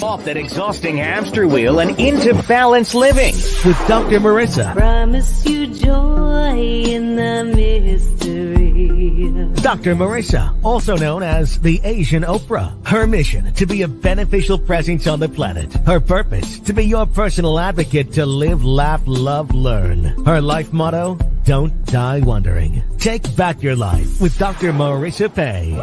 Off that exhausting hamster wheel and into balanced living with Dr. Marissa. Promise you joy in the mystery. Dr. Marissa, also known as the Asian Oprah. Her mission, to be a beneficial presence on the planet. Her purpose, to be your personal advocate to live, laugh, love, learn. Her life motto, don't die wondering. Take back your life with Dr. Marissa Pei.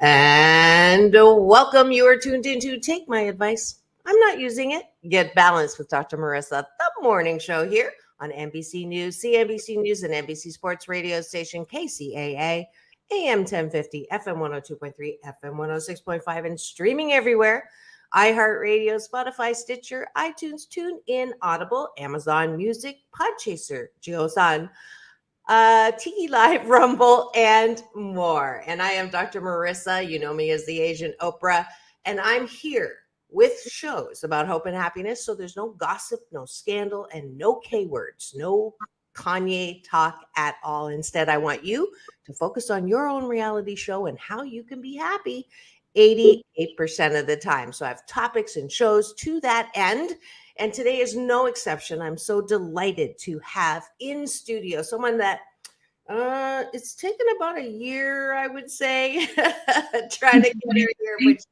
And welcome. You are tuned into Take My Advice. I'm not using it. Get Balanced with Dr. Marissa, the morning show here on NBC News, CNBC News, and NBC Sports radio station KCAA, AM 1050, FM 102.3, FM 106.5, and streaming everywhere. iHeartRadio, Spotify, Stitcher, iTunes, TuneIn, Audible, Amazon Music, Podchaser, JioSan, Tiki Live, Rumble, and more. And I am Dr. Marissa. You know me as the Asian Oprah. And I'm here with shows about hope and happiness. So there's no gossip, no scandal, and no K words, no Kanye talk at all. Instead, I want you to focus on your own reality show and how you can be happy 88% of the time. So I have topics and shows to that end. And today is no exception. I'm so delighted to have in studio someone that it's taken about a year, I would say, trying to get her here, but it's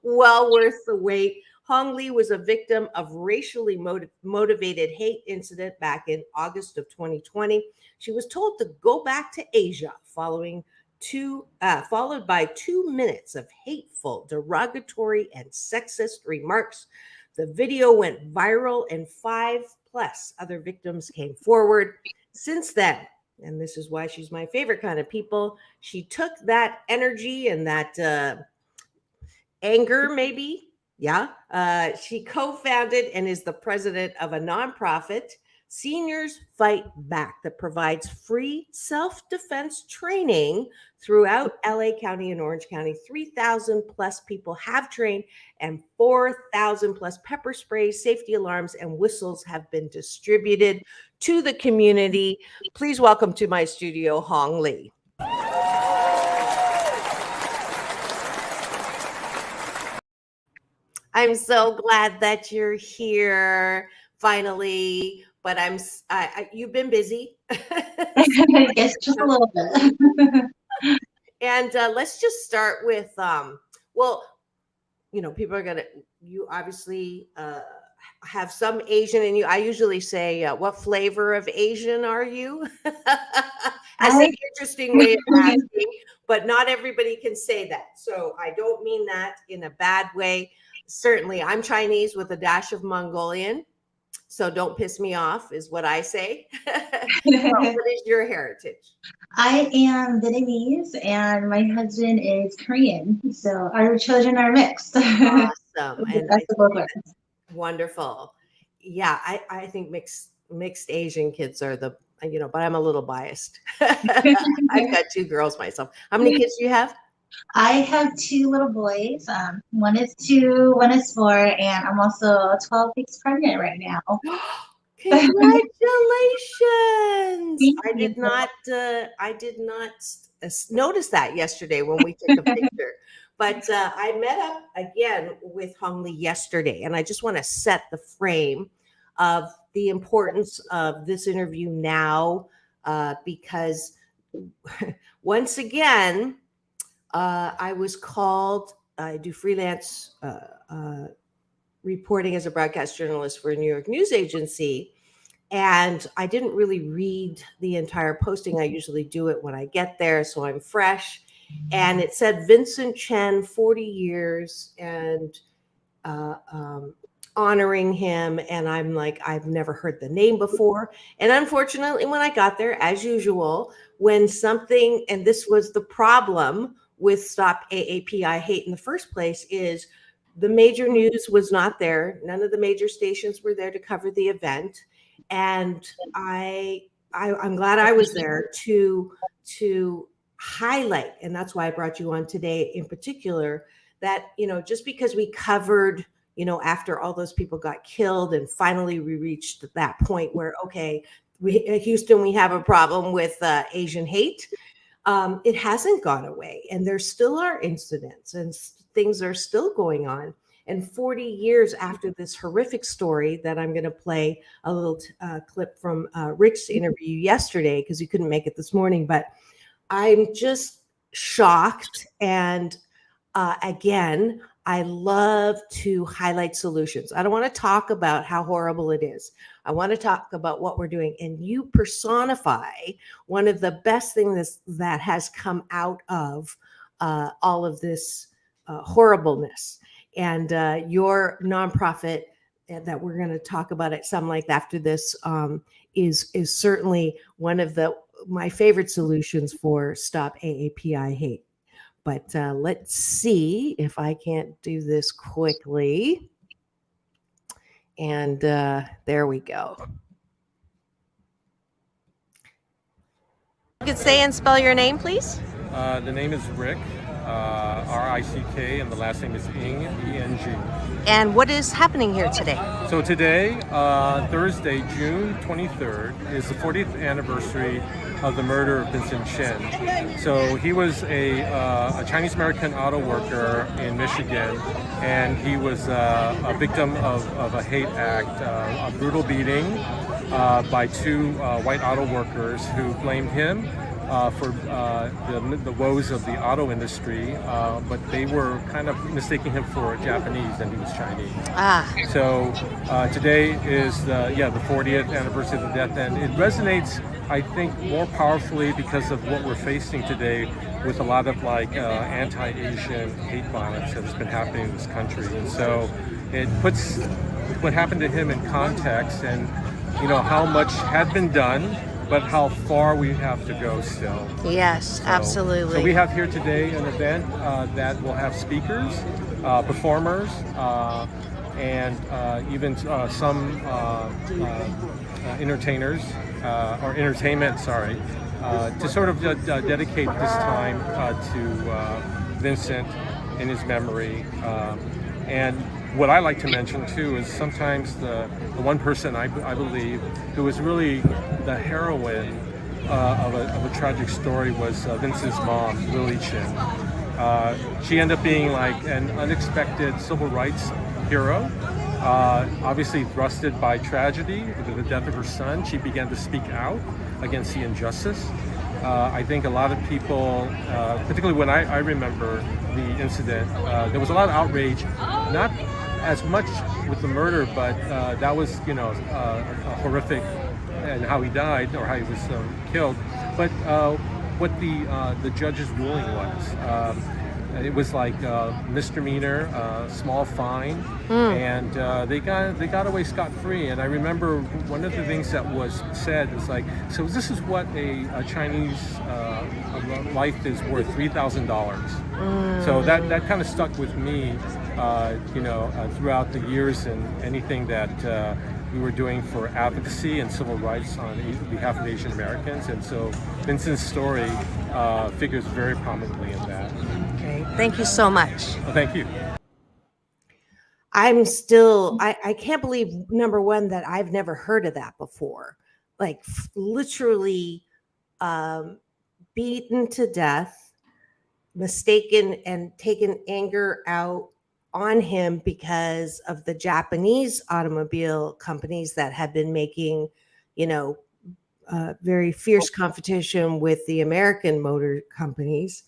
well worth the wait. Hong Lee was a victim of racially motivated hate incident back in August of 2020. She was told to go back to Asia followed by 2 minutes of hateful, derogatory, and sexist remarks. The video went viral and 5+ other victims came forward. Since then, and this is why she's my favorite kind of people, she took that energy and that anger, maybe. Yeah. She co-founded and is the president of a nonprofit, Seniors Fight Back, that provides free self-defense training throughout LA County and Orange County. 3,000+ people have trained and 4,000+ pepper sprays, safety alarms, and whistles have been distributed to the community. Please welcome to my studio, Hong Lee. I'm so glad that you're here finally. But you've been busy. Yes, just a little bit. And let's just start with, people are you obviously have some Asian in you. I usually say, what flavor of Asian are you? As an interesting way of asking, but not everybody can say that. So I don't mean that in a bad way. Certainly, I'm Chinese with a dash of Mongolian. So don't piss me off is what I say. What is your heritage? I am Vietnamese and my husband is Korean. So our children are mixed. Awesome. And wonderful. Yeah, I think mixed Asian kids are the, but I'm a little biased. I've got 2 girls myself. How many kids do you have? I have 2 little boys. One is 2, one is 4, and I'm also 12 weeks pregnant right now. Congratulations! I did not notice that yesterday when we took a picture. But I met up again with Hong Lee yesterday, and I just want to set the frame of the importance of this interview now, because once again, I was called. I do freelance reporting as a broadcast journalist for a New York news agency. And I didn't really read the entire posting. I usually do it when I get there, so I'm fresh. And it said Vincent Chen, 40 years, and honoring him. And I'm like, I've never heard the name before. And unfortunately, when I got there, as usual, when something, and this was the problem with Stop AAPI Hate in the first place, is the major news was not there. None of the major stations were there to cover the event. And I'm glad I was there to highlight, and that's why I brought you on today in particular, that, just because we covered, after all those people got killed and finally we reached that point where, okay, Houston, we have a problem with Asian hate. it hasn't gone away, and there still are incidents, and things are still going on. And 40 years after this horrific story that I'm going to play a little clip from Rick's interview yesterday, because he couldn't make it this morning, but I'm just shocked. And again, I love to highlight solutions. I don't want to talk about how horrible it is. I want to talk about what we're doing. And you personify one of the best things that has come out of all of this horribleness. And your nonprofit that we're going to talk about at some length after this is certainly one of my favorite solutions for Stop AAPI Hate. But let's see if I can't do this quickly. And there we go. You could say and spell your name, please. The name is Rick, R-I-C-K, and the last name is Eng, E-N-G. And what is happening here today? So today, Thursday, June 23rd, is the 40th anniversary of the murder of Vincent Chen. So he was a Chinese-American auto worker in Michigan, and he was a victim of a hate act, a brutal beating by two white auto workers who blamed him for the woes of the auto industry, but they were kind of mistaking him for Japanese, and he was Chinese. So today is the 40th anniversary of the death, and it resonates, I think, more powerfully because of what we're facing today with a lot of anti-Asian hate violence that's been happening in this country. And so it puts what happened to him in context, and how much had been done, but how far we have to go still. Yes, absolutely. So we have here today an event that will have speakers, performers, and even some entertainers, or entertainment, sorry, to sort of dedicate this time to Vincent in his memory. And what I like to mention too is sometimes the one person I believe who was really the heroine of a tragic story was Vincent's mom, Lily Chen. She ended up being like an unexpected civil rights hero. Obviously thrusted by tragedy, with the death of her son, she began to speak out against the injustice. I think a lot of people, particularly when I remember the incident, there was a lot of outrage, not as much with the murder, but that was, horrific, and how he died or how he was killed. But what the judge's ruling was. It was like misdemeanor, small fine, and they got away scot-free. And I remember one of the things that was said is like, so this is what a Chinese life is worth, $3,000. So that kind of stuck with me, throughout the years, and anything that we were doing for advocacy and civil rights on behalf of Asian Americans. And so Vincent's story figures very prominently in that. Okay, thank you so much. Well, thank you. I'm still, I can't believe, number one, that I've never heard of that before. Like literally beaten to death, mistaken and taken anger out on him because of the Japanese automobile companies that had been making, very fierce competition with the American motor companies.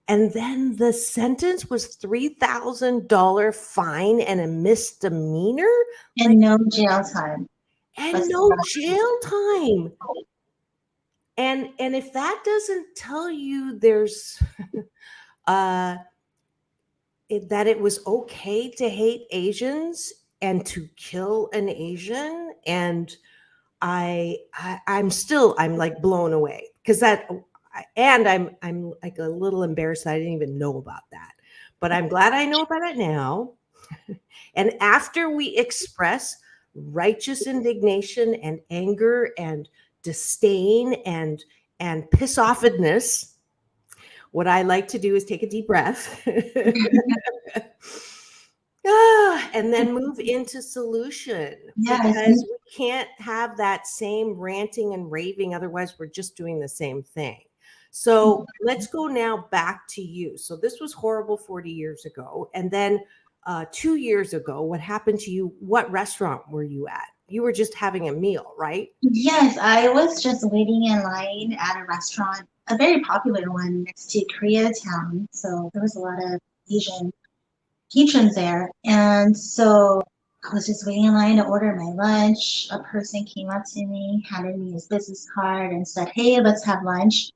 And then the sentence was $3,000 fine and a misdemeanor, and no jail time. And no jail time. And if that doesn't tell you there's that it was okay to hate Asians and to kill an Asian, and I'm like blown away, because I'm like a little embarrassed that I didn't even know about that, but I'm glad I know about it now. And after we express righteous indignation and anger and disdain and piss-offedness, what I like to do is take a deep breath and then move into solution. Yes. Because we can't have that same ranting and raving. Otherwise, we're just doing the same thing. So let's go now back to you. So this was horrible 40 years ago. And then 2 years ago, what happened to you? What restaurant were you at? You were just having a meal, right? Yes, I was just waiting in line at a restaurant, a very popular one next to Koreatown. So there was a lot of Asian patrons there. And so I was just waiting in line to order my lunch. A person came up to me, handed me his business card, and said, "Hey, let's have lunch."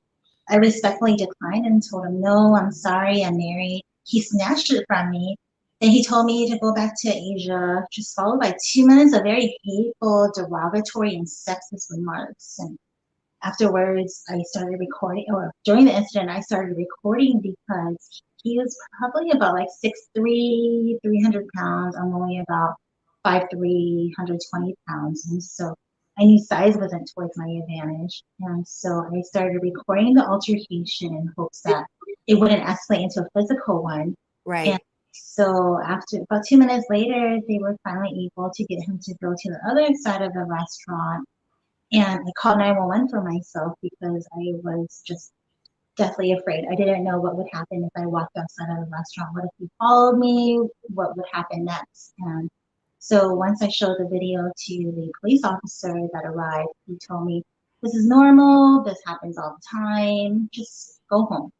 I respectfully declined and told him, "No, I'm sorry, I'm married." He snatched it from me. Then he told me to go back to Asia, just followed by 2 minutes of very hateful, derogatory, and sexist remarks. And afterwards, I started recording, or during the incident, I started recording because he was probably about like 6'3", 300 pounds. I'm only about 5'3", 120 pounds. And so I knew size wasn't towards my advantage. And so I started recording the altercation in hopes that it wouldn't escalate into a physical one. Right. And so after about 2 minutes later, they were finally able to get him to go to the other side of the restaurant. And I called 911 for myself because I was just deathly afraid. I didn't know what would happen if I walked outside of the restaurant. What if he followed me? What would happen next? And so once I showed the video to the police officer that arrived, he told me, "This is normal. This happens all the time. Just go home."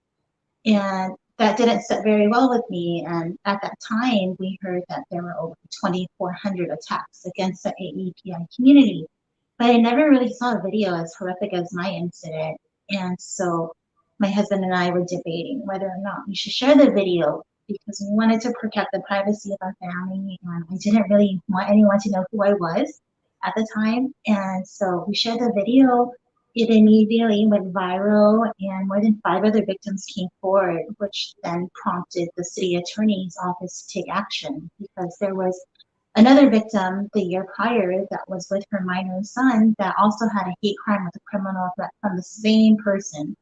And that didn't sit very well with me. And at that time, we heard that there were over 2,400 attacks against the AEPI community. But I never really saw a video as horrific as my incident. And so my husband and I were debating whether or not we should share the video because we wanted to protect the privacy of our family. And I didn't really want anyone to know who I was at the time. And so we shared the video. It immediately went viral, and more than 5 other victims came forward, which then prompted the city attorney's office to take action because there was another victim the year prior that was with her minor son that also had a hate crime with a criminal threat from the same person.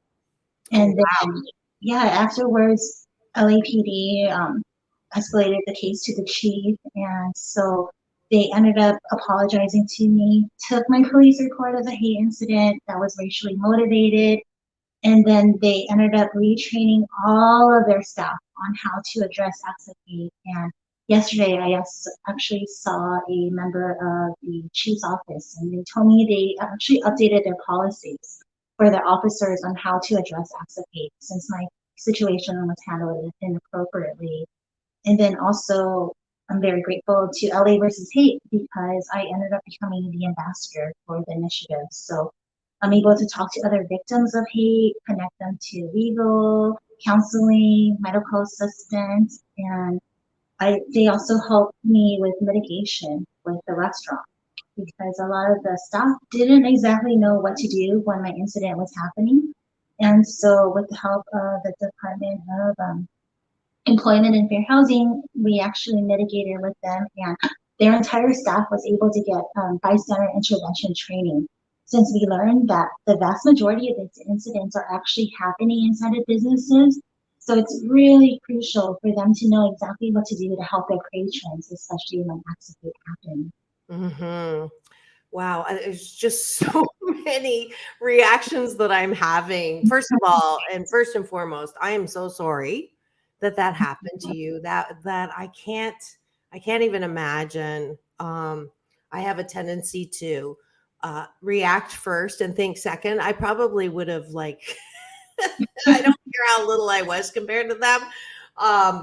And then, yeah, afterwards, LAPD escalated the case to the chief. And so they ended up apologizing to me, took my police report as a hate incident that was racially motivated. And then they ended up retraining all of their staff on how to address acts of hate. And yesterday, I actually saw a member of the chief's office, and they told me they actually updated their policies for their officers on how to address acts of hate since my situation was handled inappropriately. And then also, I'm very grateful to LA versus Hate because I ended up becoming the ambassador for the initiative. So I'm able to talk to other victims of hate, connect them to legal, counseling, medical assistance, and they also helped me with mitigation with the restaurant because a lot of the staff didn't exactly know what to do when my incident was happening. And so with the help of the Department of Employment and Fair Housing, we actually mitigated with them, and their entire staff was able to get bystander intervention training. Since we learned that the vast majority of these incidents are actually happening inside of businesses, so it's really crucial for them to know exactly what to do to help their patrons, especially when acts of hate happen. Mm-hmm. Wow, there's just so many reactions that I'm having. First of all, and first and foremost, I am so sorry that happened to you. That I can't even imagine. I have a tendency to react first and think second. I probably would have like I don't care how little I was compared to them.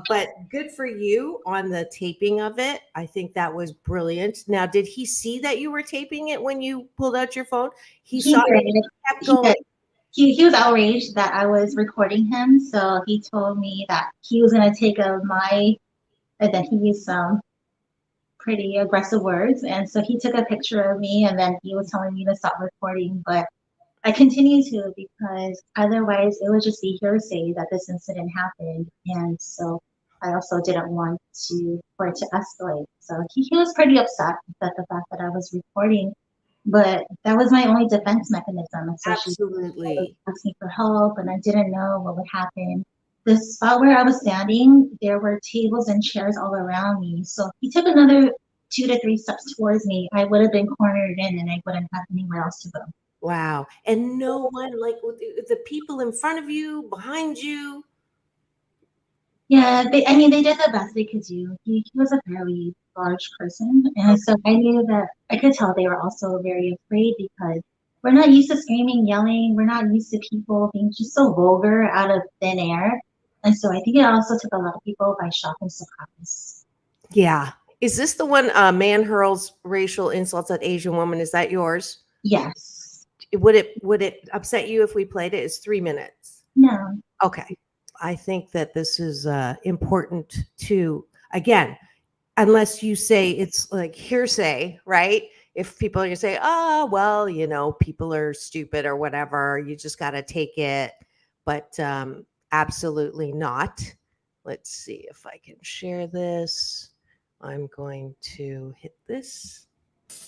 But good for you on the taping of it. I think that was brilliant. Now, did he see that you were taping it when you pulled out your phone? He saw it, kept going. He was outraged that I was recording him, so he told me that he was going to take and then he used some pretty aggressive words, and so he took a picture of me, and then he was telling me to stop recording, but I continue to because otherwise it would just be hearsay that this incident happened, and so I also didn't want for it to escalate. So he was pretty upset at the fact that I was recording, but that was my only defense mechanism. Absolutely. Asking for help, and I didn't know what would happen. The spot where I was standing, there were tables and chairs all around me. So if he took another 2 to 3 steps towards me, I would have been cornered in and I wouldn't have anywhere else to go. Wow. And no one, like with the people in front of you, behind you. Yeah, I mean, they did the best they could do. He was a fairly large person, and so I knew that I could tell they were also very afraid because we're not used to screaming, yelling. We're not used to people being just so vulgar out of thin air. And so I think it also took a lot of people by shock and surprise. Yeah. Is this the one man hurls racial insults at Asian woman? Is that yours? Yes. Would it upset you if we played it? It's 3 minutes. No. Okay. I think that this is important to, again, unless you say it's like hearsay, right? If people are going to say, oh, well, people are stupid or whatever, you just got to take it. But absolutely not. Let's see if I can share this. I'm going to hit this.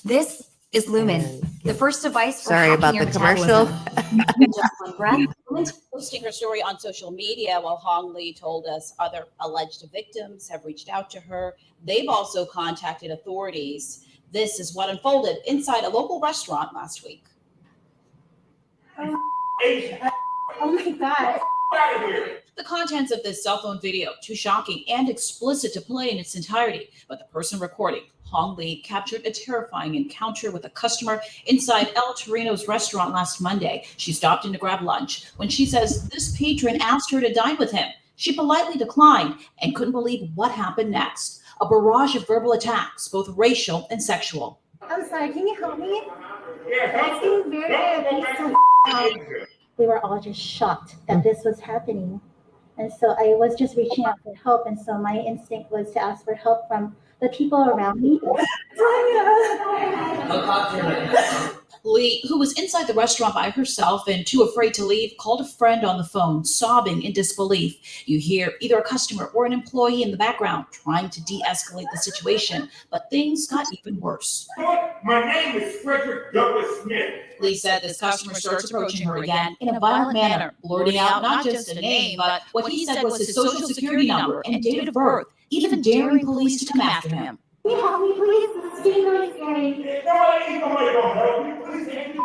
This is Lumen, And the first device for sorry about hacking the your commercial. metabolism. Just one breath. Lumen's Posting her story on social media while Hong Lee told us other alleged victims have reached out to her. They've also contacted authorities. This is what unfolded inside a local restaurant last week. Oh my God. The contents of this cell phone video, too shocking and explicit to play in its entirety, but the person recording, Hong Lee, captured a terrifying encounter with a customer inside El Torino's restaurant last Monday. She stopped in to grab lunch when she says this patron asked her to dine with him. She politely declined and couldn't believe what happened next. A barrage of verbal attacks, both racial and sexual. I'm sorry, can you help me? That seems very we were all just shocked that this was happening. And so I was just reaching out for help. And so my instinct was to ask for help from the people around me. Lee, who was inside the restaurant by herself and too afraid to leave, called a friend on the phone, sobbing in disbelief. You hear either a customer or an employee in the background trying to de-escalate the situation, but things got even worse. My name is Frederick Douglass Smith. Lee said this customer starts approaching her again in a violent manner, blurting out not just a name, but what he said was his social security number and date of birth, even daring police to come after him. Can you help me, please? This is getting really scary. Nobody gonna help me. Please take me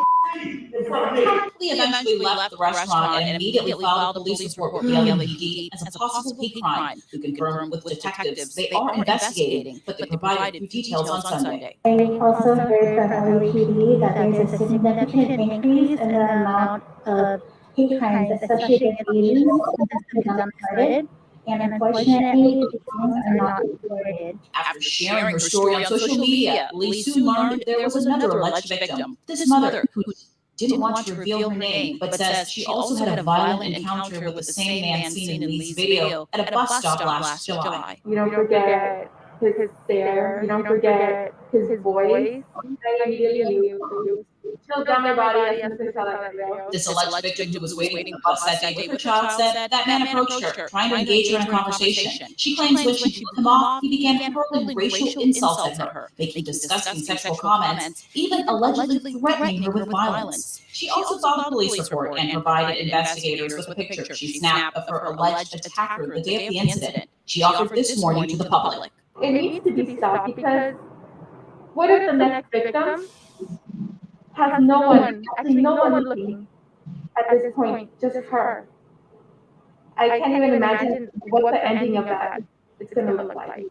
in front of me. Lee eventually left the restaurant and immediately filed a police report with the LAPD as a possible hate crime. To confirm with detectives, they are investigating, but they provided few details on Sunday. I also heard from LAPD that there's a significant increase in the amount of hate crimes associated with Asians since the pandemic started. And unfortunately, these things are not reported. After sharing her story on social media, Lee soon learned there was another alleged victim. This mother, who didn't want to reveal her name, but says she also had a violent encounter with the same man seen in Lee's video at a bus stop last July. You don't forget his stare. You don't forget his voice. I immediately knew. Chilled down my body as soon as I saw that video. This alleged victim who was waiting on the bus that day with her child said that man approached her, trying to engage her in a conversation. She claims when she put him off, he began hurling racial insults at her, making disgusting sexual comments, even allegedly threatening her with violence. She also filed a police report and provided investigators with a picture she snapped of her alleged attacker the day of the incident. She offered this warning to the public. It needs to be stopped because what if the next victim has no one looking at this point, just her? I can't even imagine what the ending of that is going to look like.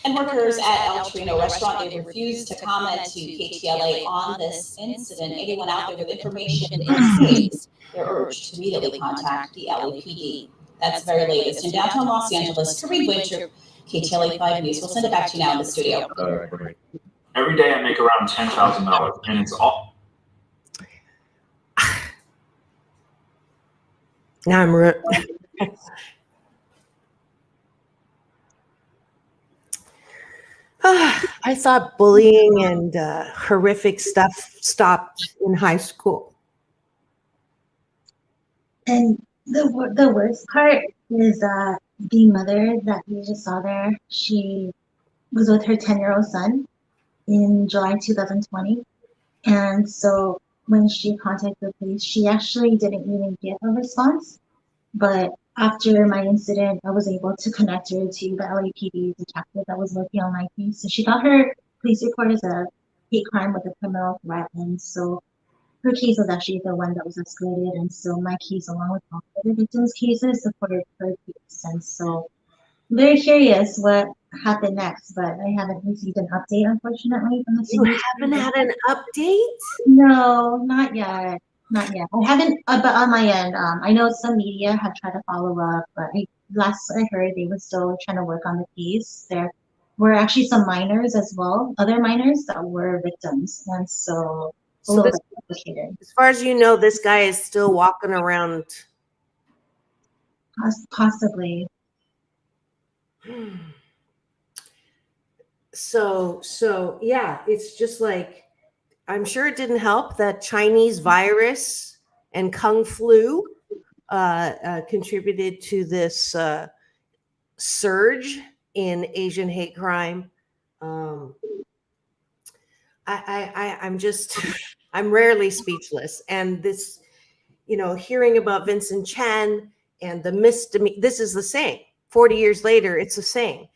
And workers at El Torino restaurant, they refused to comment to KCAA on this incident. Anyone out there with information in the case, they're urged to immediately contact the LAPD. That's the very latest. In downtown Los Angeles, Kareem Winter, KCAA 5 News. We'll send it back to you now in the studio. Every day I make around $10,000, and it's all. Now I thought bullying and horrific stuff stopped in high school. And the worst part is that the mother that you just saw there, she was with her 10-year-old son in July 2020. And so when she contacted the police, she actually didn't even get a response. But after my incident, I was able to connect her to the LAPD detective that was working on my case. So she got her police report as a hate crime with a criminal threat. And so her case was actually the one that was escalated. And so my case, along with all the other victims' cases, supported her case. And so I'm very curious what happened next, but I haven't received an update, unfortunately, from the You city. haven't had an update? No, not yet. Not yet. I haven't, but on my end, I know some media have tried to follow up, but last I heard, they were still trying to work on the case. There were actually some minors as well, other minors that were victims, and so this, complicated. as far as you know, this guy is still walking around. Possibly. So yeah, it's just like, I'm sure it didn't help that Chinese virus and Kung flu contributed to this surge in Asian hate crime. I'm rarely speechless. And this, hearing about Vincent Chen and the misdemeanor, this is the same. 40 years later, it's the same.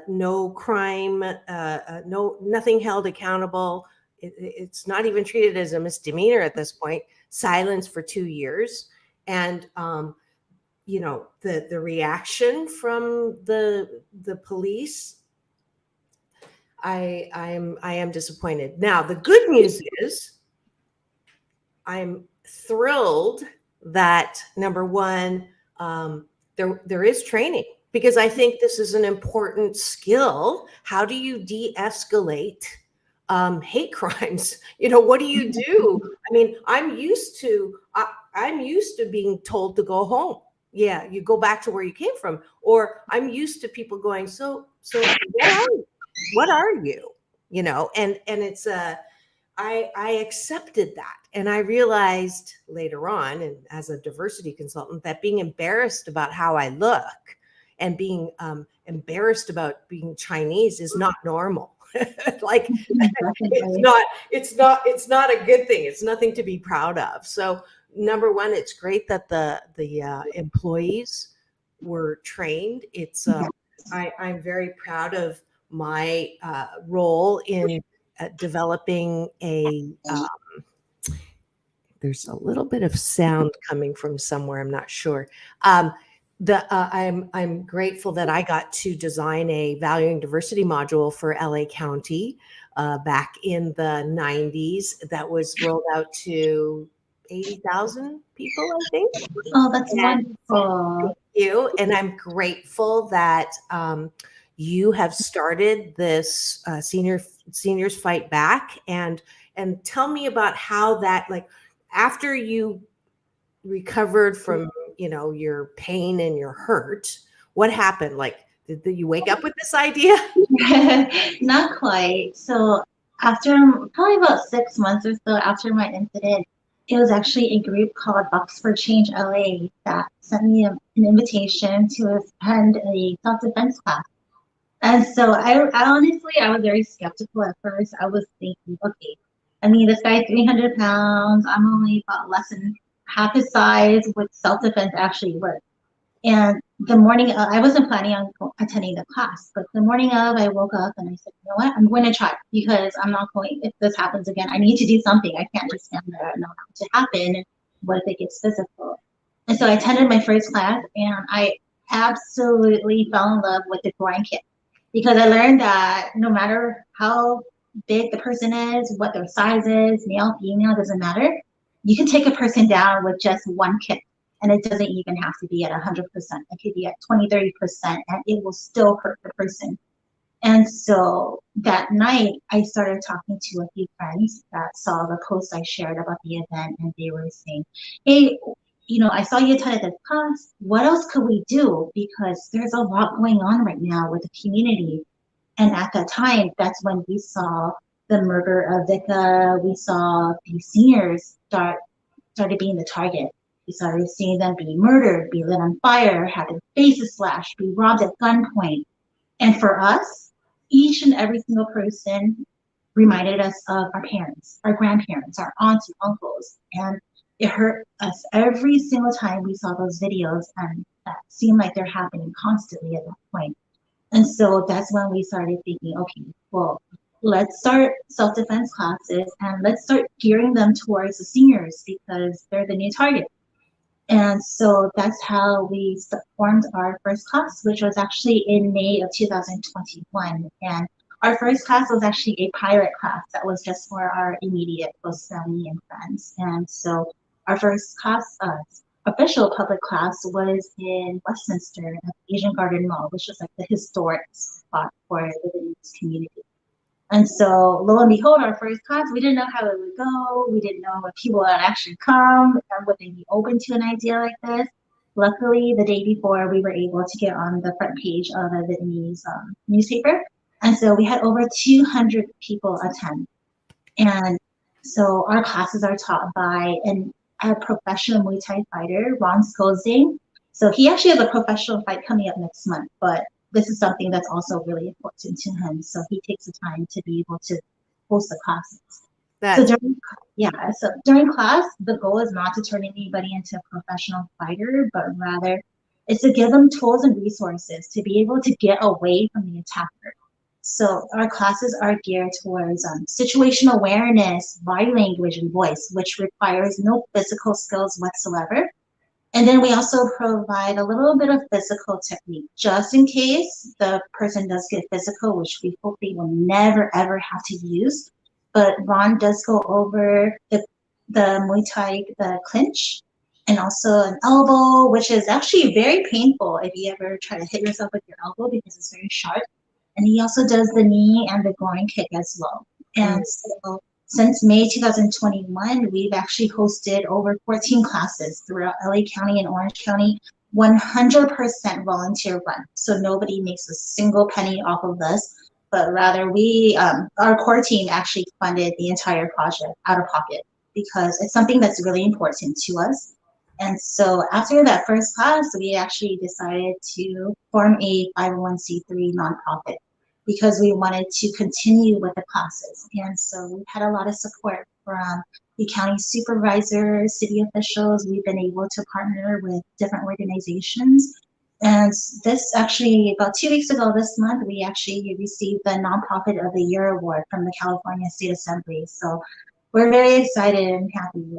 No crime, nothing held accountable. It's not even treated as a misdemeanor at this point. Silence for 2 years. And, the reaction from the police, I am disappointed. Now, the good news is I'm thrilled that, number one, there is training, because I think this is an important skill. How do you de-escalate hate crimes? What do you do? I mean, I'm used to being told to go home. Yeah, you go back to where you came from. Or I'm used to people going, so what are you? And it's I accepted that. And I realized later on, and as a diversity consultant, that being embarrassed about how I look and being embarrassed about being Chinese is not normal. Like it's not a good thing. It's nothing to be proud of. So number one, it's great that the employees were trained. It's I'm very proud of my role in developing a there's a little bit of sound coming from somewhere, I'm not sure. I'm grateful that I got to design a valuing diversity module for LA County back in the 90s that was rolled out to 80,000 people, I think. Oh, that's wonderful. Thank you. And I'm grateful that you have started this Seniors Fight Back, and tell me about how that, like, after you recovered from your pain and your hurt, what happened? Like, did you wake up with this idea? Not quite. So after probably about 6 months or so after my incident, it was actually a group called Bucks for Change LA that sent me an invitation to attend a self-defense class. And so I honestly, I was very skeptical at first. I was thinking, okay, I mean, this guy's 300 pounds. I'm only about less than half his size. Would self-defense actually work? And the morning, I wasn't planning on attending the class, but the morning of, I woke up and I said, you know what, I'm going to try, because I'm not going, if this happens again, I need to do something. I can't just stand there and allow it to happen. What if it gets physical? And so I attended my first class, and I absolutely fell in love with the groin kick, because I learned that no matter how big the person is, what their size is, male, female, doesn't matter. You can take a person down with just one kick. And it doesn't even have to be at 100%. It could be at 20, 30%, and it will still hurt the person. And so that night, I started talking to a few friends that saw the post I shared about the event, and they were saying, hey, I saw you attended this class. What else could we do? Because there's a lot going on right now with the community. And at that time, that's when we saw the murder of Verkada. We saw these seniors started being the target. We started seeing them be murdered, be lit on fire, have their faces slashed, be robbed at gunpoint. And for us, each and every single person reminded us of our parents, our grandparents, our aunts and uncles. And it hurt us every single time we saw those videos, and that seemed like they're happening constantly at that point. And so that's when we started thinking, okay, well, let's start self-defense classes and let's start gearing them towards the seniors because they're the new target. And so that's how we formed our first class, which was actually in May of 2021. And our first class was actually a pilot class that was just for our immediate close family and friends. And so our first class, official public class, was in Westminster at the Asian Garden Mall, which was like the historic spot for the Vietnamese community. And so, lo and behold, our first class, we didn't know how it would go. We didn't know if people would actually come and would they be open to an idea like this. Luckily, the day before, we were able to get on the front page of a Vietnamese newspaper. And so we had over 200 people attend. And so our classes are taught by a professional Muay Thai fighter, Ron Skozing. So he actually has a professional fight coming up next month, but this is something that's also really important to him. So he takes the time to be able to host the classes. So during class, the goal is not to turn anybody into a professional fighter, but rather it's to give them tools and resources to be able to get away from the attacker. So our classes are geared towards situational awareness, body language, and voice, which requires no physical skills whatsoever. And then we also provide a little bit of physical technique, just in case the person does get physical, which we hope they will never, ever have to use. But Ron does go over the Muay Thai, the clinch, and also an elbow, which is actually very painful if you ever try to hit yourself with your elbow because it's very sharp. And he also does the knee and the groin kick as well. And so since May 2021, we've actually hosted over 14 classes throughout LA County and Orange County, 100% volunteer run. So nobody makes a single penny off of this, but rather our core team actually funded the entire project out of pocket because it's something that's really important to us. And so after that first class, we actually decided to form a 501c3 nonprofit because we wanted to continue with the classes. And so we've had a lot of support from the county supervisors, city officials. We've been able to partner with different organizations. And this actually, about 2 weeks ago this month, we actually received the Nonprofit of the Year Award from the California State Assembly. So we're very excited and happy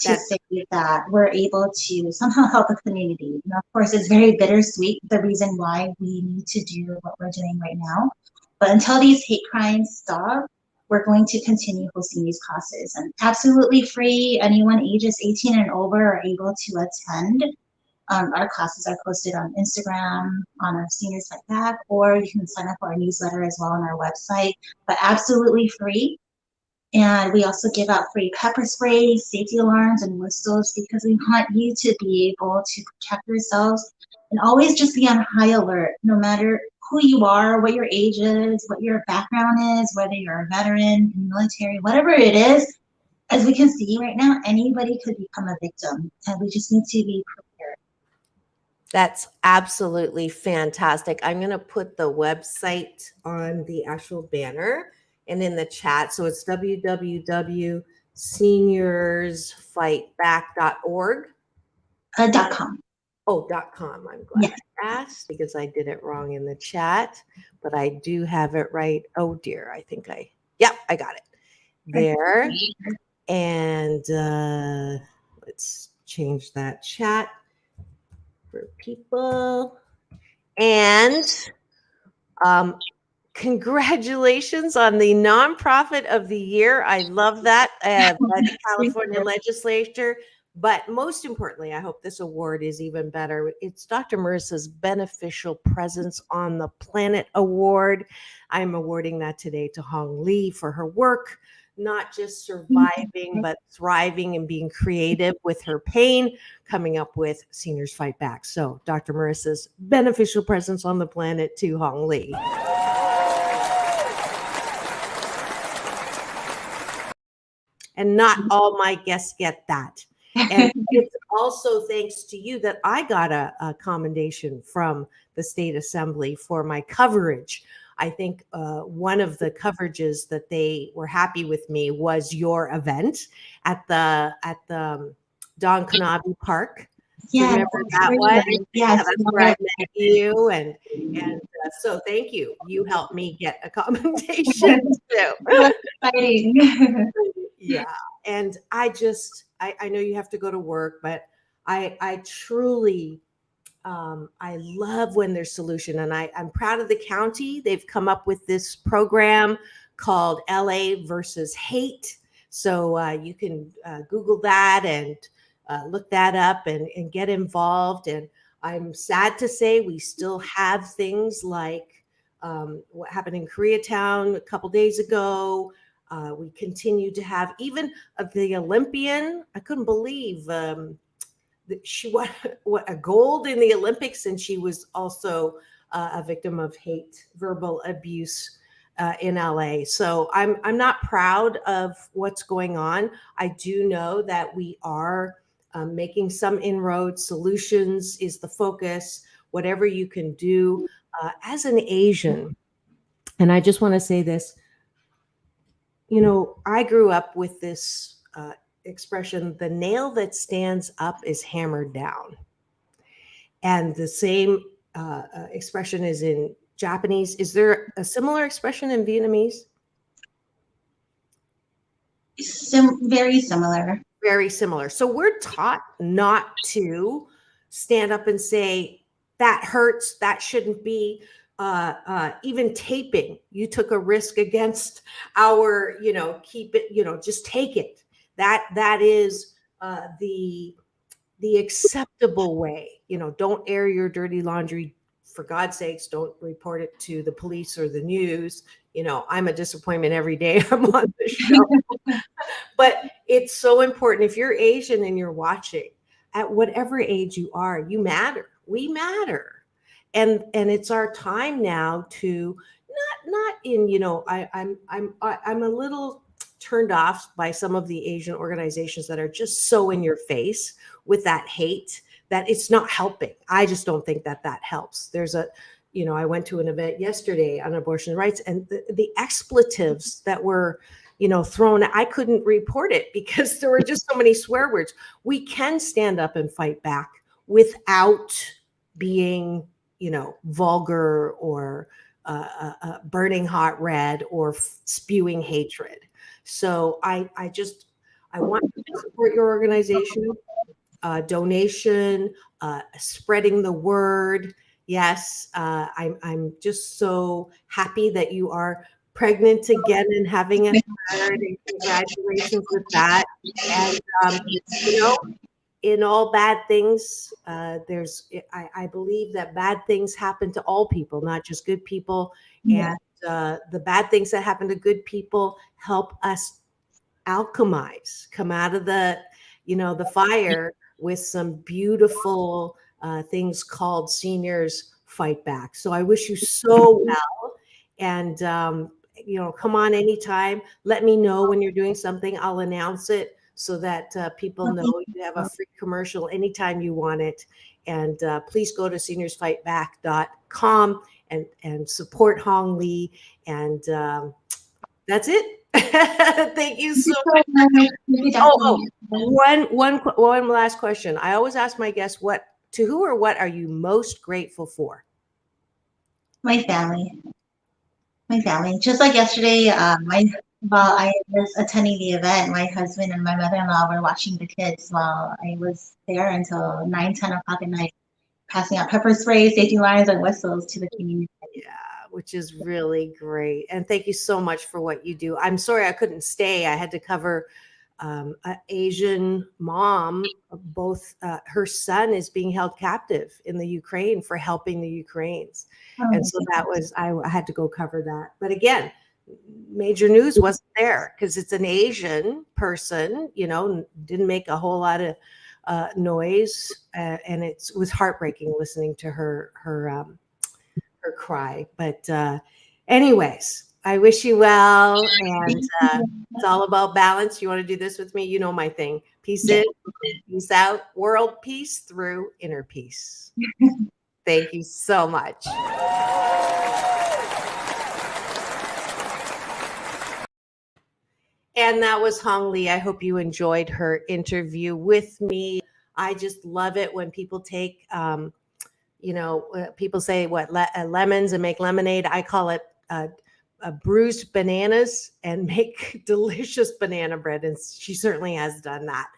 to say that we're able to somehow help the community. Now, of course, it's very bittersweet, the reason why we need to do what we're doing right now. But until these hate crimes stop, we're going to continue hosting these classes. And absolutely free, anyone ages 18 and over are able to attend. Our classes are posted on Instagram, on our Seniors Fight Back, or you can sign up for our newsletter as well on our website, but absolutely free. And we also give out free pepper spray, safety alarms, and whistles because we want you to be able to protect yourselves and always just be on high alert, no matter who you are, what your age is, what your background is, whether you're a veteran, military, whatever it is. As we can see right now, anybody could become a victim, and we just need to be prepared. That's absolutely fantastic. I'm going to put the website on the actual banner and in the chat. So it's www.seniorsfightback.org. .com. Oh, .com. I'm glad I asked because I did it wrong in the chat, but I do have it right. Oh dear. I got it there. And let's change that chat for people. And congratulations on the Nonprofit of the Year. I love that by the California legislature. But most importantly, I hope this award is even better. It's Dr. Marissa's Beneficial Presence on the Planet Award. I'm awarding that today to Hong Lee for her work, not just surviving, but thriving and being creative with her pain, coming up with Seniors Fight Back. So Dr. Marissa's Beneficial Presence on the Planet to Hong Lee. And not all my guests get that. And it's also thanks to you that I got a commendation from the State Assembly for my coverage. I think one of the coverages that they were happy with me was your event at the Don Kanabe Park. Yeah, remember that one? Yes, that's where I met you and So thank you. You helped me get a commendation too. Exciting. Yeah. And I know you have to go to work, but I truly, I love when there's solution, and I'm proud of the county. They've come up with this program called LA versus hate. So you can Google that and look that up and get involved. And I'm sad to say we still have things like what happened in Koreatown a couple days ago. We continue to have even the Olympian. I couldn't believe she won a gold in the Olympics, and she was also a victim of hate, verbal abuse in LA. So I'm not proud of what's going on. I do know that we are making some inroads. Solutions is the focus. Whatever you can do as an Asian, and I just want to say this. You know, I grew up with this expression, the nail that stands up is hammered down. And the same expression is in Japanese. Is there a similar expression in Vietnamese? Very similar. Very similar. So we're taught not to stand up and say, that hurts, that shouldn't be. Even taping, you took a risk against our, keep it, just take it. That is the acceptable way. Don't air your dirty laundry. For God's sakes, don't report it to the police or the news. I'm a disappointment every day I'm on the show. But it's so important. If you're Asian and you're watching, at whatever age you are, you matter. We matter. And it's our time now to not in, I'm a little turned off by some of the Asian organizations that are just so in your face with that hate that it's not helping. I just don't think that helps. There's I went to an event yesterday on abortion rights, and the expletives that were, thrown, I couldn't report it because there were just so many swear words. We can stand up and fight back without being vulgar or burning hot red or spewing hatred. So I want to support your organization, donation, spreading the word. Yes, I'm just so happy that you are pregnant again and having a child, and congratulations with that. And in all bad things, I believe that bad things happen to all people, not just good people. Yeah. And the bad things that happen to good people help us alchemize, come out of the fire with some beautiful things called Seniors Fight Back. So I wish you so well. And, come on anytime. Let me know when you're doing something. I'll announce it so that people know you have a free commercial anytime you want it. And please go to seniorsfightback.com and support Hong Lee. And that's it. Thank you so much. One last question. I always ask my guests, who or what are you most grateful for? My family. Just like yesterday, while I was attending the event, my husband and my mother-in-law were watching the kids while I was there until 9, 10 o'clock at night, passing out pepper spray, safety lines, and whistles to the community. Yeah, which is really great. And thank you so much for what you do. I'm sorry I couldn't stay. I had to cover an Asian mom. Both her son is being held captive in the Ukraine for helping the Ukrainians. And so I had to go cover that. But again, major news wasn't there because it's an Asian person, didn't make a whole lot of noise. And it was heartbreaking listening to her cry. But anyways, I wish you well. And it's all about balance. You want to do this with me? You know my thing. Peace in, peace out, world peace through inner peace. Thank you so much. And that was Hong Lee. I hope you enjoyed her interview with me. I just love it when people take, people say lemons and make lemonade. I call it bruised bananas and make delicious banana bread. And she certainly has done that.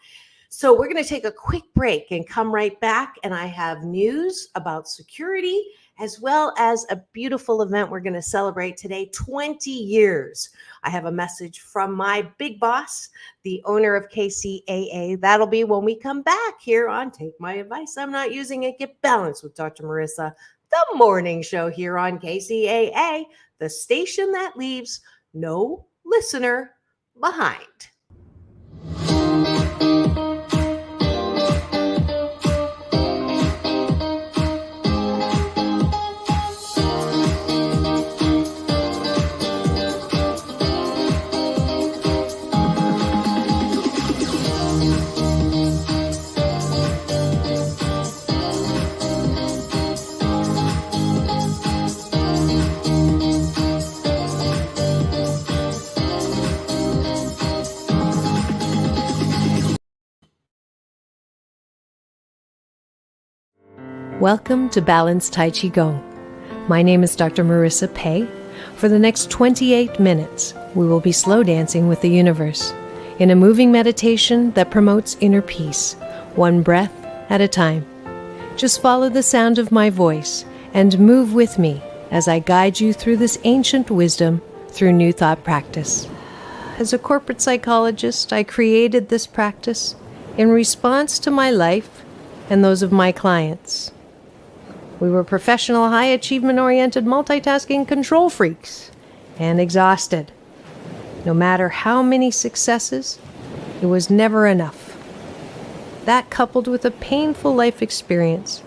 So we're going to take a quick break and come right back. And I have news about security as well as a beautiful event we're going to celebrate today, 20 years. I have a message from my big boss, the owner of KCAA. That'll be when we come back here on Take My Advice. I'm Not Using It. Get Balanced with Dr. Marissa, the morning show here on KCAA, the station that leaves no listener behind. Welcome to Balanced Tai Chi Gong. My name is Dr. Marissa Pei. For the next 28 minutes, we will be slow dancing with the universe in a moving meditation that promotes inner peace, one breath at a time. Just follow the sound of my voice and move with me as I guide you through this ancient wisdom through New Thought practice. As a corporate psychologist, I created this practice in response to my life and those of my clients. We were professional, high achievement-oriented, multitasking control freaks and exhausted. No matter how many successes, it was never enough. That, coupled with a painful life experience,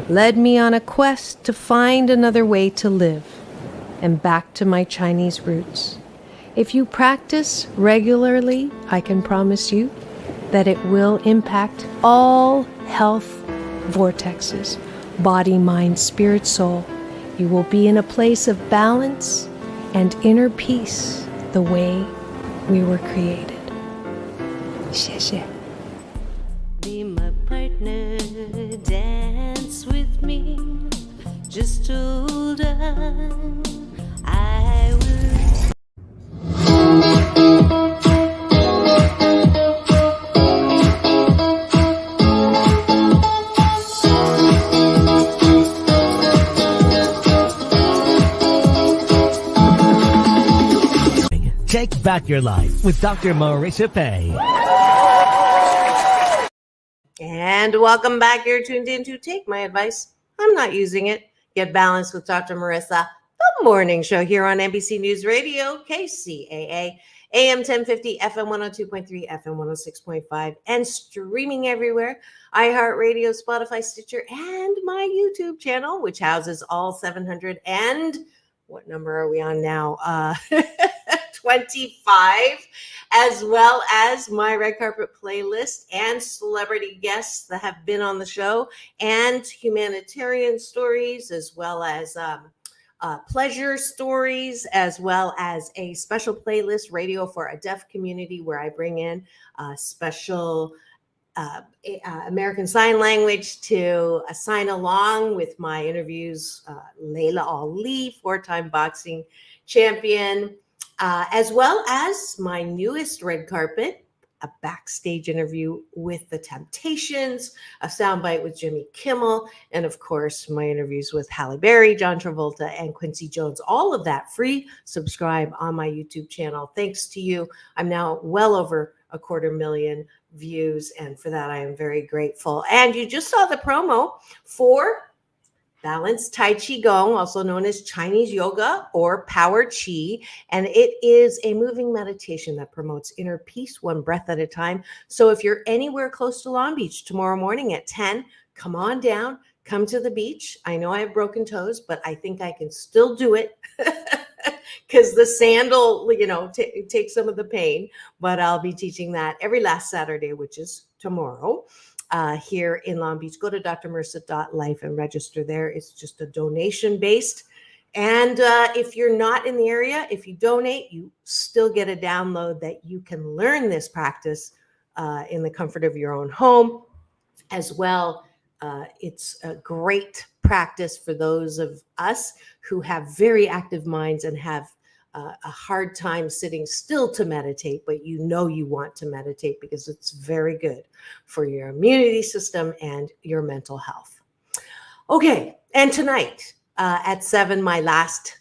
led me on a quest to find another way to live and back to my Chinese roots. If you practice regularly, I can promise you that it will impact all health vortexes. Body, mind, spirit, soul. You will be in a place of balance and inner peace the way we were created. 谢谢. Be my partner, dance with me, just hold on, I will. Take back your life with Dr. Marissa Pei. And welcome back. You're tuned in to Take My Advice. I'm Not Using It. Get Balanced with Dr. Marissa, the morning show here on NBC News Radio, KCAA, AM 1050, FM 102.3, FM 106.5, and streaming everywhere. iHeartRadio, Spotify, Stitcher, and my YouTube channel, which houses all 700 and what number are we on now? 25, as well as my red carpet playlist and celebrity guests that have been on the show, and humanitarian stories, as well as pleasure stories, as well as a special playlist, Radio for a Deaf Community, where I bring in special American Sign Language to sign along with my interviews. Layla Ali, 4-time boxing champion, as well as my newest red carpet, a backstage interview with The Temptations, a soundbite with Jimmy Kimmel, and of course, my interviews with Halle Berry, John Travolta, and Quincy Jones. All of that free. Subscribe on my YouTube channel. Thanks to you, I'm now well over 250,000 views, and for that, I am very grateful. And you just saw the promo for Balanced Tai Chi Gong, also known as Chinese Yoga or Power Chi. And it is a moving meditation that promotes inner peace, one breath at a time. So if you're anywhere close to Long Beach tomorrow morning at 10, come on down, come to the beach. I know I have broken toes, but I think I can still do it because the sand will, take some of the pain. But I'll be teaching that every last Saturday, which is tomorrow. Here in Long Beach. Go to drmarissa.life and register there. It's just a donation based. And if you're not in the area, if you donate, you still get a download that you can learn this practice in the comfort of your own home, as well It's a great practice for those of us who have very active minds and have a hard time sitting still to meditate, but you know you want to meditate because it's very good for your immunity system and your mental health. Okay, and tonight at 7, my last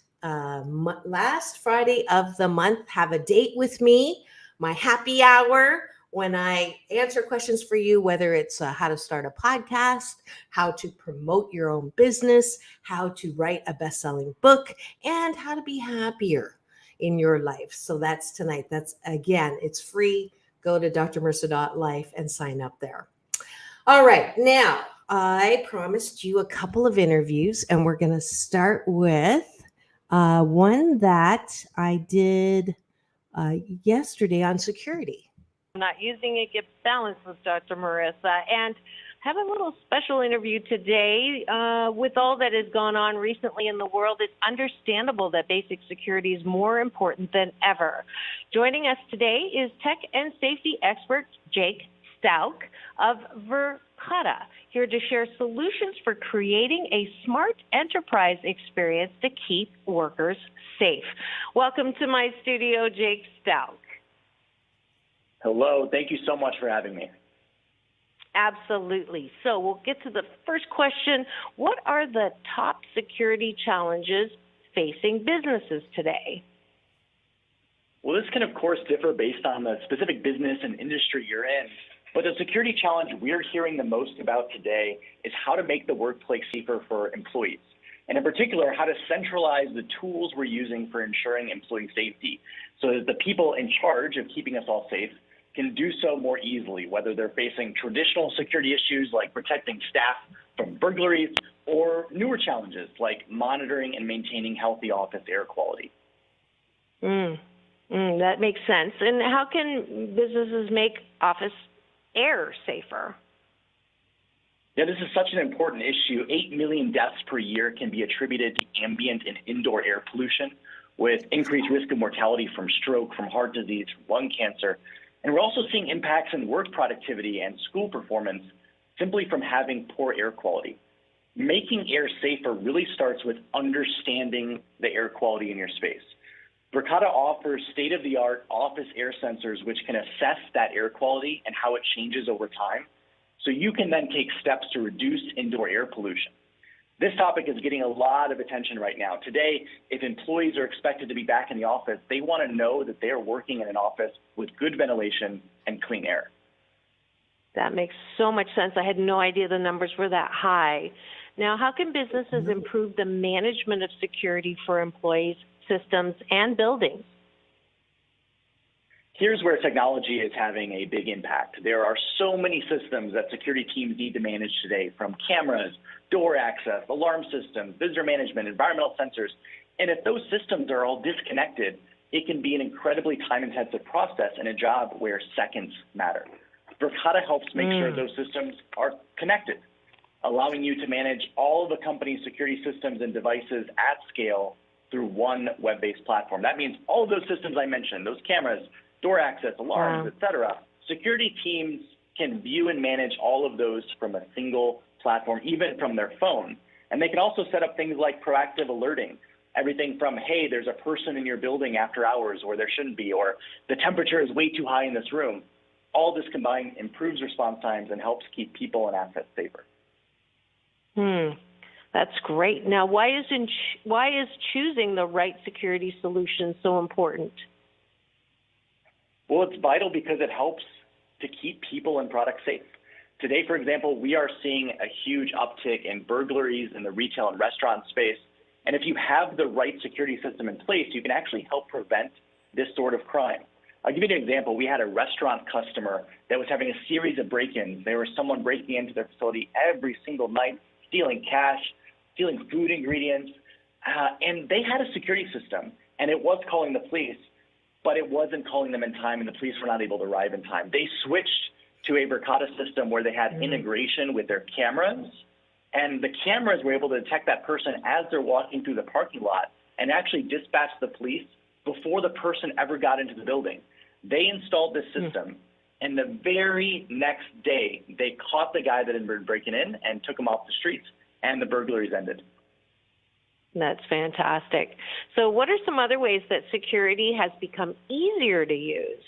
Friday of the month, have a date with me, my happy hour, when I answer questions for you, whether it's how to start a podcast, how to promote your own business, how to write a best-selling book, and how to be happier in your life. So that's tonight. That's, again, it's free. Go to drmarissa.life and sign up there. All right. Now, I promised you a couple of interviews, and we're going to start with one that I did yesterday on security. Not using it, get balanced with Dr. Marissa, and have a little special interview today. With all that has gone on recently in the world, it's understandable that basic security is more important than ever. Joining us today is tech and safety expert Jake Stauk of Verkada, here to share solutions for creating a smart enterprise experience to keep workers safe. Welcome to my studio, Jake Stauk. Hello, thank you so much for having me. Absolutely. So we'll get to the first question. What are the top security challenges facing businesses today? Well, this can, of course, differ based on the specific business and industry you're in. But the security challenge we're hearing the most about today is how to make the workplace safer for employees. And in particular, how to centralize the tools we're using for ensuring employee safety so that the people in charge of keeping us all safe can do so more easily, whether they're facing traditional security issues like protecting staff from burglaries or newer challenges like monitoring and maintaining healthy office air quality. That makes sense. And how can businesses make office air safer? Yeah, this is such an important issue. 8 million deaths per year can be attributed to ambient and indoor air pollution, with increased risk of mortality from stroke, from heart disease, from lung cancer. And we're also seeing impacts in work productivity and school performance simply from having poor air quality. Making air safer really starts with understanding the air quality in your space. Verkada offers state-of-the-art office air sensors which can assess that air quality and how it changes over time, so you can then take steps to reduce indoor air pollution. This topic is getting a lot of attention right now. Today, if employees are expected to be back in the office, they want to know that they are working in an office with good ventilation and clean air. That makes so much sense. I had no idea the numbers were that high. Now, how can businesses improve the management of security for employees, systems, and buildings? Here's where technology is having a big impact. There are so many systems that security teams need to manage today, from cameras, door access, alarm systems, visitor management, environmental sensors. And if those systems are all disconnected, it can be an incredibly time-intensive process and a job where seconds matter. Verkada helps make sure those systems are connected, allowing you to manage all of the company's security systems and devices at scale through one web-based platform. That means all of those systems I mentioned, those cameras, door access, alarms, etc. Security teams can view and manage all of those from a single platform, even from their phone. And they can also set up things like proactive alerting, everything from, hey, there's a person in your building after hours where there shouldn't be, or the temperature is way too high in this room. All this combined improves response times and helps keep people and assets safer. That's great. Now, why is choosing the right security solution so important? Well, it's vital because it helps to keep people and products safe. Today, for example, we are seeing a huge uptick in burglaries in the retail and restaurant space. And if you have the right security system in place, you can actually help prevent this sort of crime. I'll give you an example. We had a restaurant customer that was having a series of break-ins. There was someone breaking into their facility every single night, stealing cash, stealing food ingredients, and they had a security system, and it was calling the police, but it wasn't calling them in time, and the police were not able to arrive in time. They switched to a Verkada system where they had integration with their cameras, and the cameras were able to detect that person as they're walking through the parking lot and actually dispatch the police before the person ever got into the building. They installed this system, And the very next day, they caught the guy that had been breaking in and took him off the streets, and the burglaries ended. That's fantastic. So what are some other ways that security has become easier to use?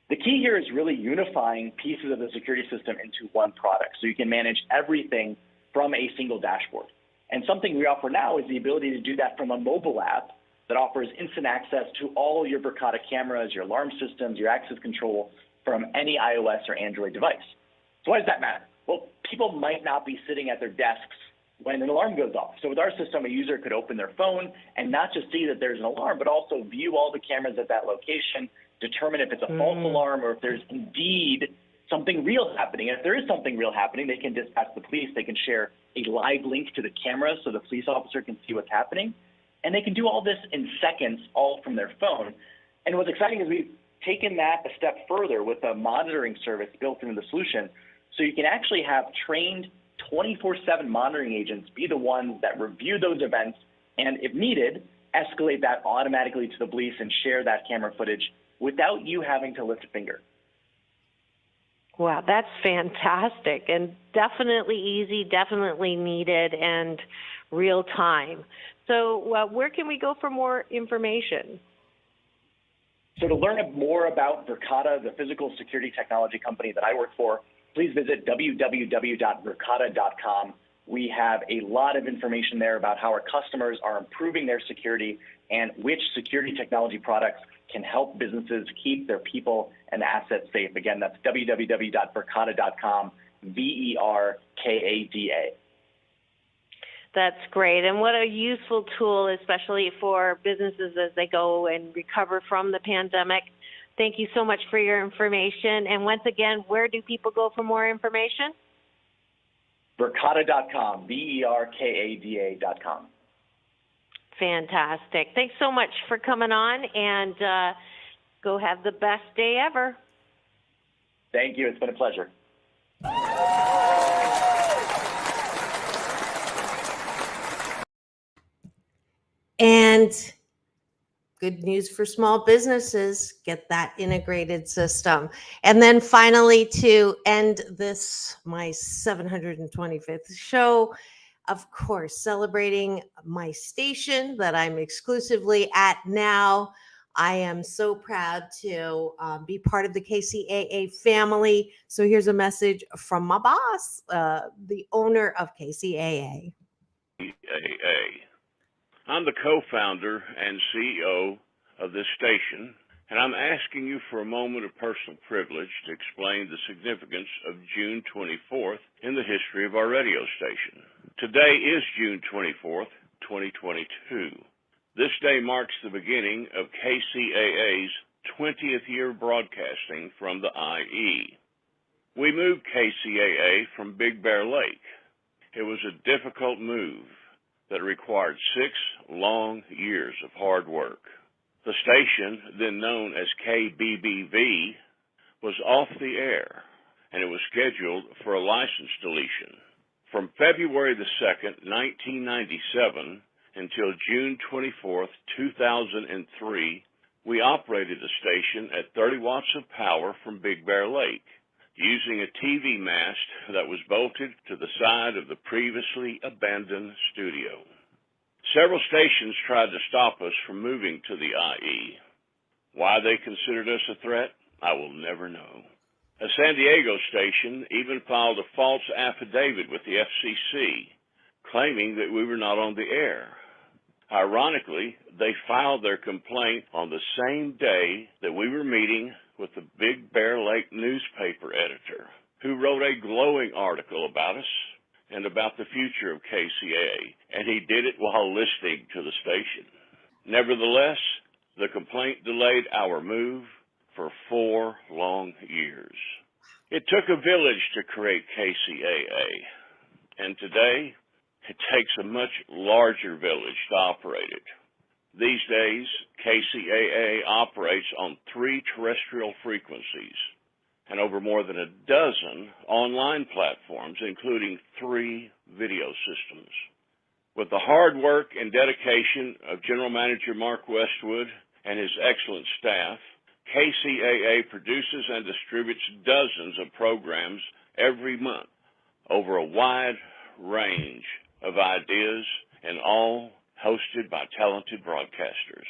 The key here is really unifying pieces of the security system into one product so you can manage everything from a single dashboard. And something we offer now is the ability to do that from a mobile app that offers instant access to all your Verkada cameras, your alarm systems, your access control from any iOS or Android device. So why does that matter? Well, people might not be sitting at their desks when an alarm goes off. So with our system, a user could open their phone and not just see that there's an alarm, but also view all the cameras at that location, determine if it's a false alarm or if there's indeed something real happening. And if there is something real happening, they can dispatch the police. They can share a live link to the camera so the police officer can see what's happening. And they can do all this in seconds, all from their phone. And what's exciting is we've taken that a step further with a monitoring service built into the solution. So you can actually have trained 24/7 monitoring agents be the ones that review those events and, if needed, escalate that automatically to the police and share that camera footage without you having to lift a finger. Wow, that's fantastic and definitely easy, definitely needed, and real time. So where can we go for more information? So to learn more about Verkada, the physical security technology company that I work for, please visit www.verkada.com. We have a lot of information there about how our customers are improving their security and which security technology products can help businesses keep their people and assets safe. Again, that's www.verkada.com, VERKADA. That's great. And what a useful tool, especially for businesses as they go and recover from the pandemic. Thank you so much for your information. And once again, where do people go for more information? Verkada.com, VERKADA.com. Fantastic. Thanks so much for coming on, and go have the best day ever. Thank you. It's been a pleasure. And good news for small businesses, get that integrated system. And then finally, to end this, my 725th show, of course, celebrating my station that I'm exclusively at now. I am so proud to be part of the KCAA family. So here's a message from my boss, the owner of KCAA. I'm the co-founder and CEO of this station, and I'm asking you for a moment of personal privilege to explain the significance of June 24th in the history of our radio station. Today is June 24th, 2022. This day marks the beginning of KCAA's 20th year broadcasting from the IE. We moved KCAA from Big Bear Lake. It was a difficult move that required 6 long years of hard work. The station, then known as KBBV, was off the air, and it was scheduled for a license deletion. From February the 2nd, 1997, until June 24th, 2003, we operated the station at 30 watts of power from Big Bear Lake, using a TV mast that was bolted to the side of the previously abandoned studio. Several stations tried to stop us from moving to the IE. Why they considered us a threat, I will never know. A San Diego station even filed a false affidavit with the FCC, claiming that we were not on the air. Ironically, they filed their complaint on the same day that we were meeting with the Big Bear Lake newspaper editor, who wrote a glowing article about us and about the future of KCAA, and he did it while listening to the station. Nevertheless, the complaint delayed our move for 4 long years. It took a village to create KCAA, and today it takes a much larger village to operate it. These days, KCAA operates on 3 terrestrial frequencies and over more than a dozen online platforms, including 3 video systems. With the hard work and dedication of General Manager Mark Westwood and his excellent staff, KCAA produces and distributes dozens of programs every month over a wide range of ideas, and all hosted by talented broadcasters.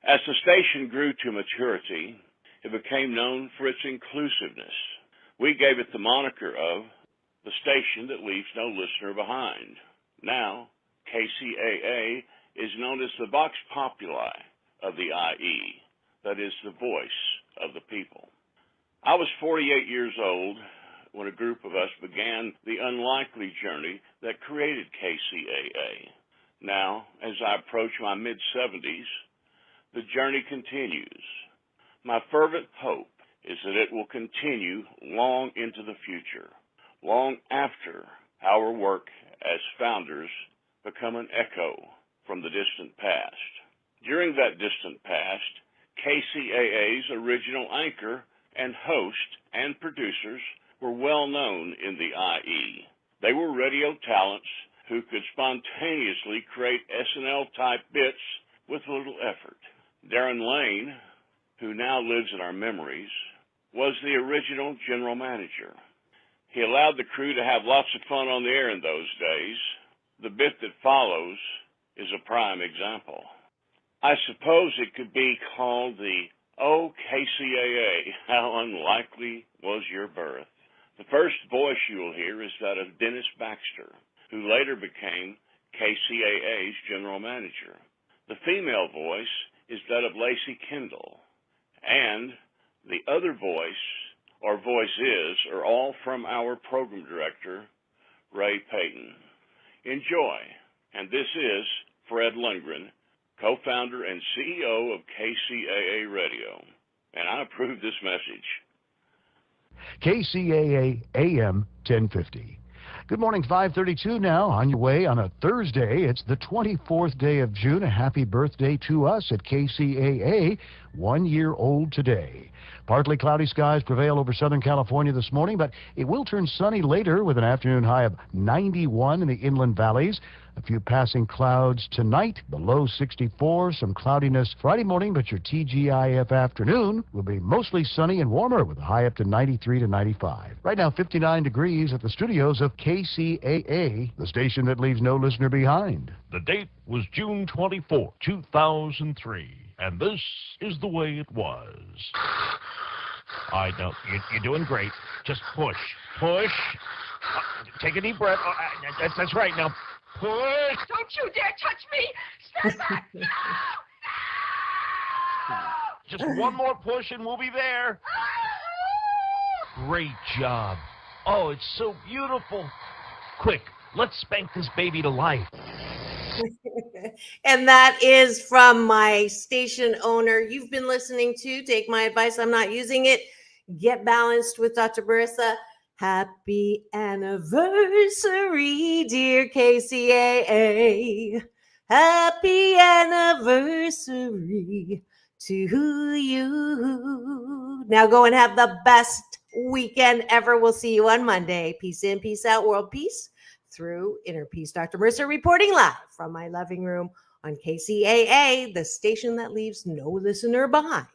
As the station grew to maturity, it became known for its inclusiveness. We gave it the moniker of the station that leaves no listener behind. Now, KCAA is known as the Vox Populi of the IE, that is, the voice of the people. I was 48 years old when a group of us began the unlikely journey that created KCAA. Now, as I approach my mid-70s, the journey continues. My fervent hope is that it will continue long into the future, long after our work as founders become an echo from the distant past. During that distant past, KCAA's original anchor and host and producers were well known in the IE. They were radio talents who could spontaneously create SNL-type bits with little effort. Darren Lane, who now lives in our memories, was the original general manager. He allowed the crew to have lots of fun on the air in those days. The bit that follows is a prime example. I suppose it could be called the "Oh, KCAA, how unlikely was your birth." The first voice you will hear is that of Dennis Baxter, who later became KCAA's general manager. The female voice is that of Lacey Kendall, and the other voice, or voices, are all from our program director, Ray Payton. Enjoy. And this is Fred Lundgren, co-founder and CEO of KCAA Radio, and I approve this message. KCAA AM 1050. Good morning, 5:32 now, on your way on a Thursday. It's the 24th day of June. A happy birthday to us at KCAA, 1 year old today. Partly cloudy skies prevail over Southern California this morning, but it will turn sunny later with an afternoon high of 91 in the inland valleys. A few passing clouds tonight, the low 64, some cloudiness Friday morning, but your TGIF afternoon will be mostly sunny and warmer with a high up to 93 to 95. Right now, 59 degrees at the studios of KCAA, the station that leaves no listener behind. The date was June 24, 2003, and this is the way it was. I know, you're doing great. Just push. Take a deep breath. That's right, now push. Don't you dare touch me! Stand back! No! No! Just one more push and we'll be there. Great job. Oh, it's so beautiful. Quick, let's spank this baby to life. And that is from my station owner. You've been listening to Take My Advice, I'm Not Using It. Get Balanced with Dr. Marissa. Happy anniversary, dear KCAA. Happy anniversary to you. Now go and have the best weekend ever. We'll see you on Monday. Peace in, peace out, world peace through inner peace. Dr. Marissa reporting live from my living room on KCAA, the station that leaves no listener behind.